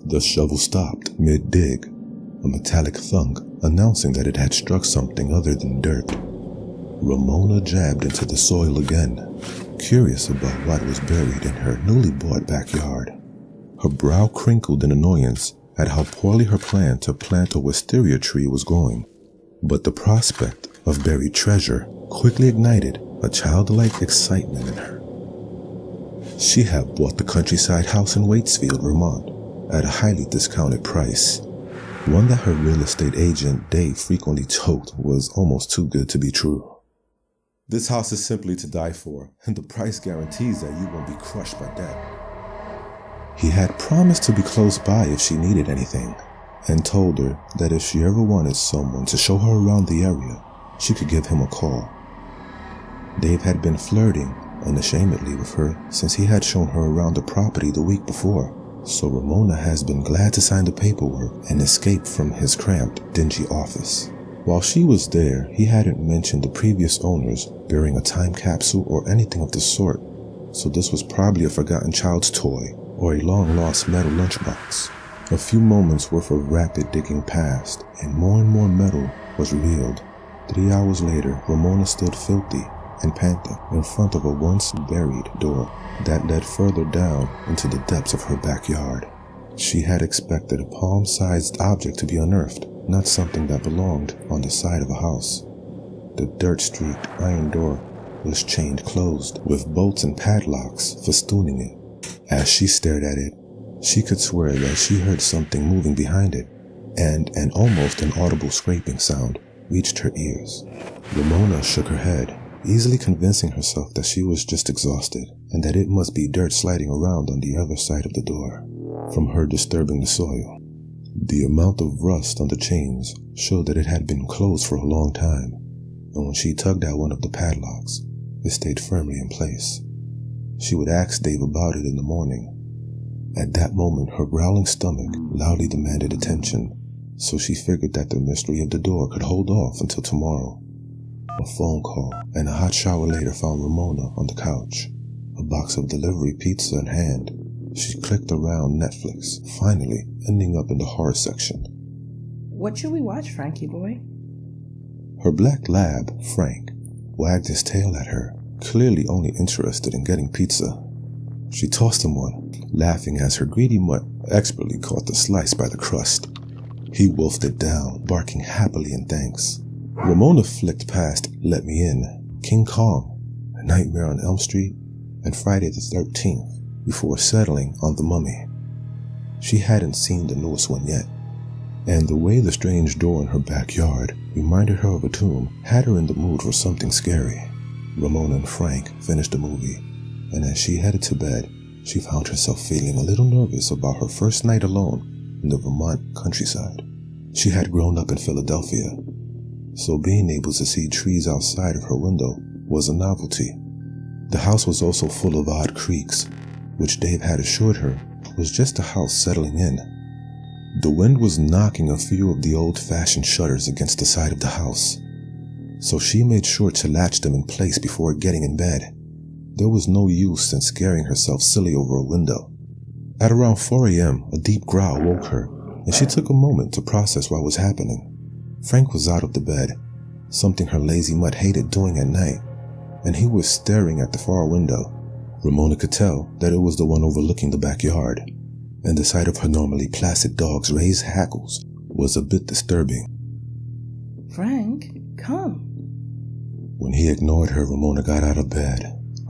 The shovel stopped mid-dig, a metallic thunk announcing that it had struck something other than dirt. Ramona jabbed into the soil again, curious about what was buried in her newly bought backyard. Her brow crinkled in annoyance at how poorly her plan to plant a wisteria tree was going, but the prospect of buried treasure quickly ignited a childlike excitement in her. She had bought the countryside house in Waitsfield, Vermont, at a highly discounted price, one that her real estate agent Dave frequently joked was almost too good to be true. This house is simply to die for, and the price guarantees that you won't be crushed by debt. He had promised to be close by if she needed anything, and told her that if she ever wanted someone to show her around the area, she could give him a call. Dave had been flirting unashamedly with her since he had shown her around the property the week before, so Ramona has been glad to sign the paperwork and escape from his cramped, dingy office. While she was there, he hadn't mentioned the previous owners burying a time capsule or anything of the sort, so this was probably a forgotten child's toy or a long-lost metal lunchbox. A few moments worth of rapid digging passed, and more metal was revealed. 3 hours later, Ramona stood filthy and panting in front of a once-buried door that led further down into the depths of her backyard. She had expected a palm-sized object to be unearthed, not something that belonged on the side of a house. The dirt-streaked iron door was chained closed, with bolts and padlocks festooning it. As she stared at it, she could swear that she heard something moving behind it, and an almost inaudible scraping sound reached her ears. Ramona shook her head, easily convincing herself that she was just exhausted, and that it must be dirt sliding around on the other side of the door, from her disturbing the soil. The amount of rust on the chains showed that it had been closed for a long time, and when she tugged at one of the padlocks, it stayed firmly in place. She would ask Dave about it in the morning. At that moment, her growling stomach loudly demanded attention, so she figured that the mystery of the door could hold off until tomorrow. A phone call and a hot shower later found Ramona on the couch, a box of delivery pizza in hand. She clicked around Netflix, finally ending up in the horror section. What should we watch, Frankie boy? Her black lab, Frank, wagged his tail at her, clearly only interested in getting pizza. She tossed him one, laughing as her greedy mutt expertly caught the slice by the crust. He wolfed it down, barking happily in thanks. Ramona flicked past Let Me In, King Kong, A Nightmare on Elm Street, and Friday the 13th before settling on The Mummy. She hadn't seen the newest one yet, and the way the strange door in her backyard reminded her of a tomb had her in the mood for something scary. Ramona and Frank finished the movie, and as she headed to bed, she found herself feeling a little nervous about her first night alone in the Vermont countryside. She had grown up in Philadelphia, so being able to see trees outside of her window was a novelty. The house was also full of odd creaks, which Dave had assured her was just a house settling in. The wind was knocking a few of the old-fashioned shutters against the side of the house, so she made sure to latch them in place before getting in bed. There was no use in scaring herself silly over a window. At around 4 a.m., a deep growl woke her, and she took a moment to process what was happening. Frank was out of the bed, something her lazy mutt hated doing at night, and he was staring at the far window. Ramona could tell that it was the one overlooking the backyard, and the sight of her normally placid dog's raised hackles was a bit disturbing. Frank, come. When he ignored her, Ramona got out of bed,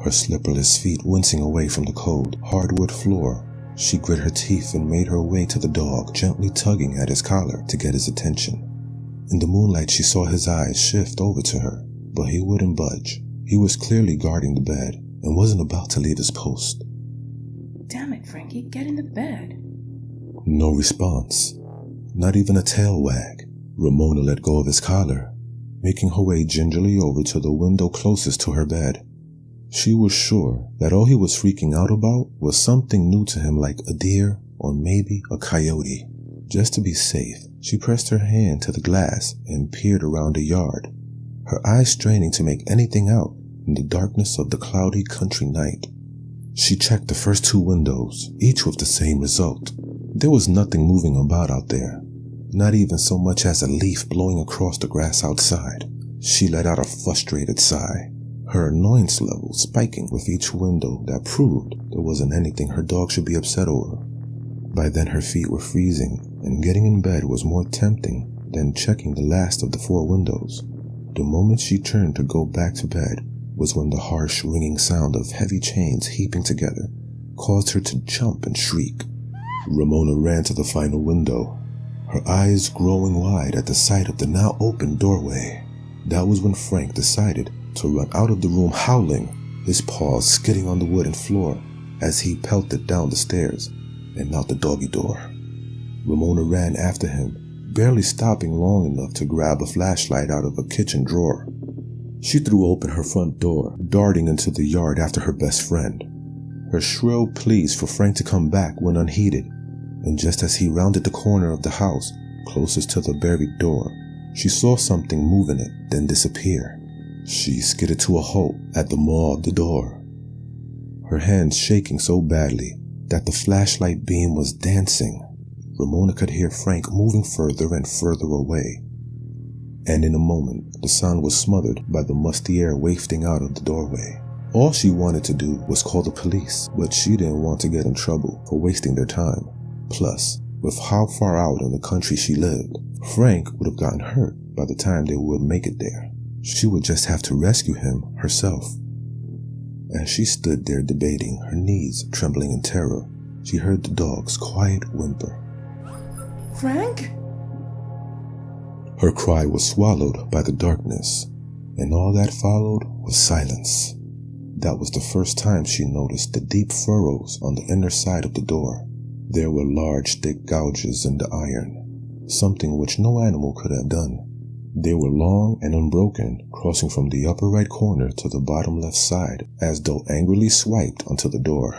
her slipperless feet wincing away from the cold, hardwood floor. She grit her teeth and made her way to the dog, gently tugging at his collar to get his attention. In the moonlight, she saw his eyes shift over to her, but he wouldn't budge. He was clearly guarding the bed and wasn't about to leave his post. Damn it, Frankie, get in the bed. No response. Not even a tail wag. Ramona let go of his collar, making her way gingerly over to the window closest to her bed. She was sure that all he was freaking out about was something new to him, like a deer or maybe a coyote. Just to be safe, she pressed her hand to the glass and peered around the yard, her eyes straining to make anything out in the darkness of the cloudy country night. She checked the first 2 windows, each with the same result. There was nothing moving about out there, not even so much as a leaf blowing across the grass outside. She let out a frustrated sigh, her annoyance level spiking with each window that proved there wasn't anything her dog should be upset over. By then her feet were freezing, and getting in bed was more tempting than checking the last of the 4 windows. The moment she turned to go back to bed was when the harsh ringing sound of heavy chains heaping together caused her to jump and shriek. Ramona ran to the final window, her eyes growing wide at the sight of the now open doorway. That was when Frank decided to run out of the room howling, his paws skidding on the wooden floor as he pelted down the stairs and out the doggy door. Ramona ran after him, barely stopping long enough to grab a flashlight out of a kitchen drawer. She threw open her front door, darting into the yard after her best friend. Her shrill pleas for Frank to come back went unheeded, and just as he rounded the corner of the house closest to the buried door, she saw something move in it, then disappear. She skidded to a halt at the maw of the door, her hands shaking so badly that the flashlight beam was dancing. Ramona could hear Frank moving further and further away, and in a moment the sound was smothered by the musty air wafting out of the doorway. All she wanted to do was call the police, but she didn't want to get in trouble for wasting their time. Plus, with how far out in the country she lived, Frank would have gotten hurt by the time they would make it there. She would just have to rescue him herself. As she stood there debating, her knees trembling in terror, she heard the dog's quiet whimper. Frank? Her cry was swallowed by the darkness, and all that followed was silence. That was the first time she noticed the deep furrows on the inner side of the door. There were large, thick gouges in the iron, something which no animal could have done. They were long and unbroken, crossing from the upper right corner to the bottom left side, as though angrily swiped onto the door.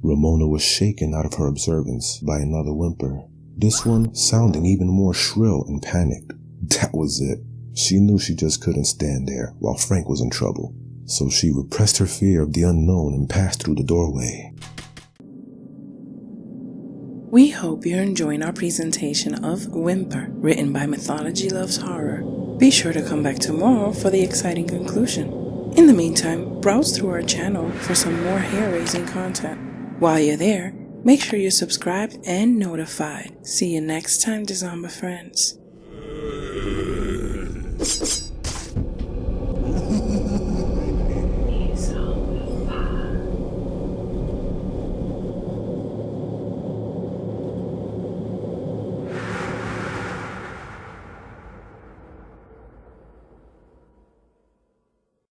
Ramona was shaken out of her observance by another whimper, this one sounding even more shrill and panicked. That was it. She knew she just couldn't stand there while Frank was in trouble, so she repressed her fear of the unknown and passed through the doorway. We hope you're enjoying our presentation of Whimper, written by Mythology Loves Horror. Be sure to come back tomorrow for the exciting conclusion. In the meantime, browse through our channel for some more hair-raising content. While you're there, make sure you're subscribed and notified. See you next time, Dezombified friends.